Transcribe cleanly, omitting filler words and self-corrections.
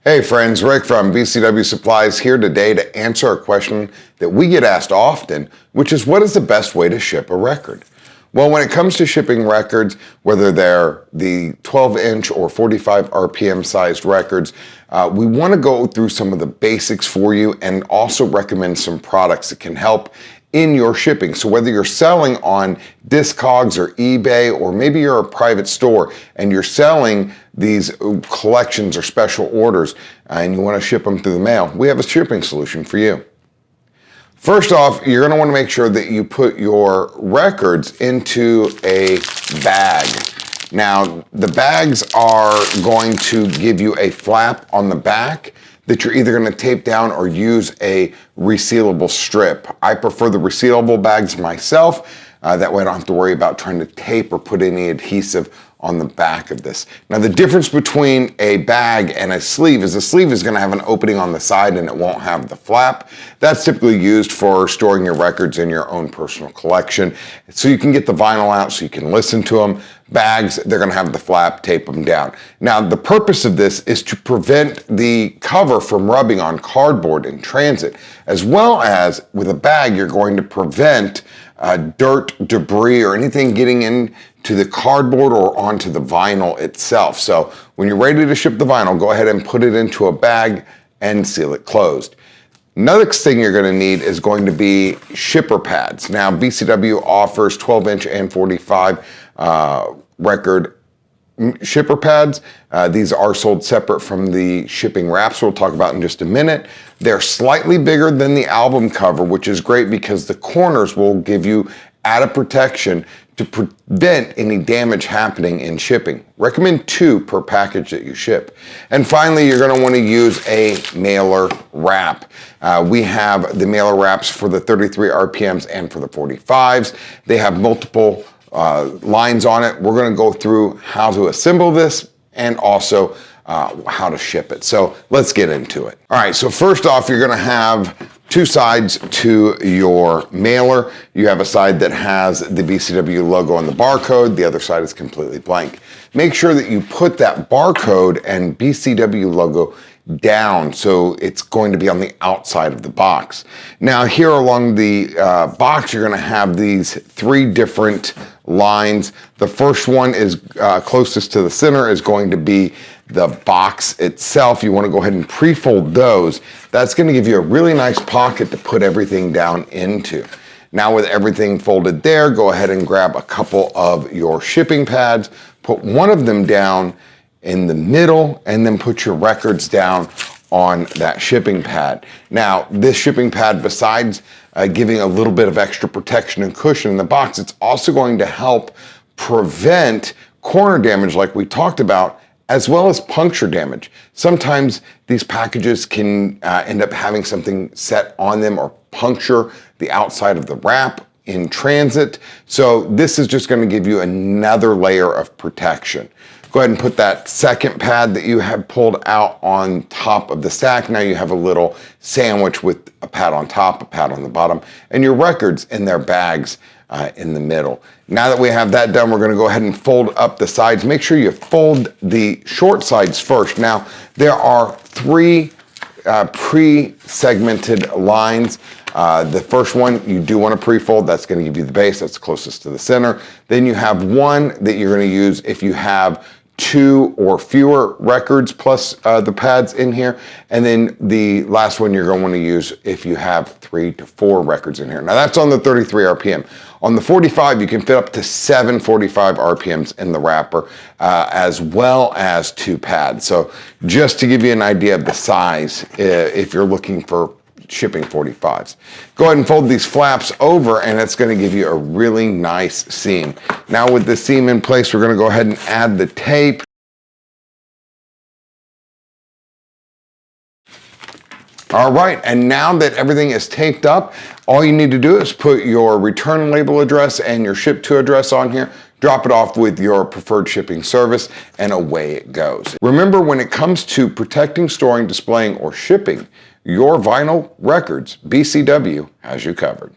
Hey friends, Rick from BCW Supplies here today to answer a question that we get asked often, which is what is the best way to ship a record? Well, when it comes to shipping records, whether they're the 12-inch or 45 RPM sized records, we want to go through some of the basics for you and also recommend some products that can help in your shipping. So whether you're selling on Discogs or eBay, or maybe you're a private store and you're selling these collections or special orders and you want to ship them through the mail, we have a shipping solution for you. First off, you're going to want to make sure that you put your records into a bag. Now, the bags are going to give you a flap on the back that you're either going to tape down or use a resealable strip. I prefer the resealable bags myself. That way I don't have to worry about trying to tape or put any adhesive on the back of this. Now the difference between a bag and a sleeve is the sleeve is going to have an opening on the side and it won't have the flap. That's typically used for storing your records in your own personal collection. So you can get the vinyl out so you can listen to them. Bags, they're going to have the flap, tape them down. Now the purpose of this is to prevent the cover from rubbing on cardboard in transit, as well as with a bag you're going to prevent dirt, debris, or anything getting into the cardboard or onto the vinyl itself. So when you're ready to ship the vinyl, go ahead and put it into a bag and seal it closed. Another thing you're going to need is going to be shipper pads. Now BCW offers 12-inch and 45 record shipper pads. These are sold separate from the shipping wraps we'll talk about in just a minute. They're slightly bigger than the album cover, which is great because the corners will give you added protection to prevent any damage happening in shipping. Recommend 2 per package that you ship. And finally, you're going to want to use a mailer wrap. We have the mailer wraps for the 33 RPMs and for the 45s. They have multiple lines on it. We're going to go through how to assemble this and also how to ship it. So let's get into it. All right, so first off, you're going to have 2 sides to your mailer. You have a side that has the BCW logo and the barcode. The other side is completely blank. Make sure that you put that barcode and BCW logo down so it's going to be on the outside of the box. Now here along the box, you're going to have these 3 different lines. The first one is closest to the center is going to be the box itself. You want to go ahead and pre-fold those. That's going to give you a really nice pocket to put everything down into. Now with everything folded there, go ahead and grab a couple of your shipping pads, put one of them down in the middle, and then put your records down on that shipping pad. Now, this shipping pad, besides giving a little bit of extra protection and cushion in the box, it's also going to help prevent corner damage like we talked about, as well as puncture damage. Sometimes these packages can end up having something set on them or puncture the outside of the wrap in transit. So this is just going to give you another layer of protection. Go ahead and put that second pad that you have pulled out on top of the stack. Now you have a little sandwich with a pad on top, a pad on the bottom, and your records in their bags in the middle. Now that we have that done, we're going to go ahead and fold up the sides. Make sure you fold the short sides first. Now, there are 3 pre-segmented lines. The first one you do want to pre-fold. That's going to give you the base. That's closest to the center. Then you have one that you're going to use if you have 2 or fewer records plus the pads in here. And then the last one you're going to want to use if you have 3 to 4 records in here. Now that's on the 33 RPM. On the 45, you can fit up to 7 45 RPMs in the wrapper, as well as 2 pads. So just to give you an idea of the size, if you're looking for shipping 45s. Go ahead and fold these flaps over and it's going to give you a really nice seam. Now with the seam in place, we're going to go ahead and add the tape. All right, and now that everything is taped up, all you need to do is put your return label address and your ship to address on here, drop it off with your preferred shipping service, and away it goes. Remember, when it comes to protecting, storing, displaying, or shipping your vinyl records, BCW has you covered.